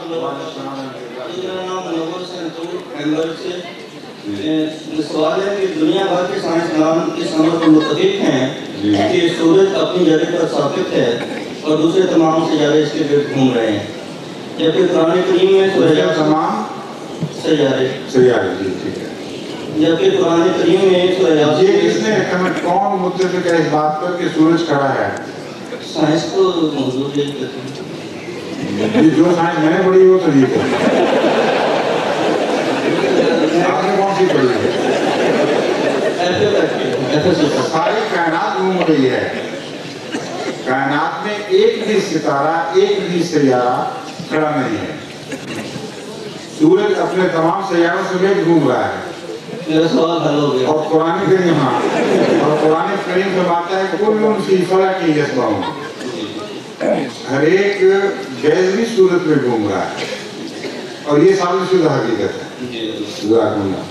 میرا نام منور سے سوال ہے کہ دنیا بھر کے سائنسدان اس امر پر متفق ہیں کہ سورج اپنی جگہ پر ثابت ہے اور دوسرے تمام سیارے اس کے گرد گھوم رہے ہیں، جبکہ قرآن کریم میں تمام سیارے جی ٹھیک ہے، جبکہ قرآن کریم میں یہ اس نے کون متفق ہے اس بات پر کہ سورج کھڑا ہے؟ سائنس کو موجود ہے کہتے ہیں، یہ جو سائنس میں نے پڑھی وہ تو ٹھیک ہے، آپ نے کون سی پڑھی ہے؟ ساری کائنات گھوم رہی ہے، کائنات میں ایک بھی ستارہ ایک بھی سیارہ کھڑا نہیں ہے، سورج اپنے تمام سیاروں سے لے گھوم رہا ہے، میرا سوال حل ہو گیا۔ اور قرآن کریم اور قرآن کریم فرماتا ہے کل فی فلک یسبحون، ہر ایک غیبی صورت میں گھوم رہا ہے، اور یہ ثابت شدہ حقیقت ہے۔ جزاک اللہ۔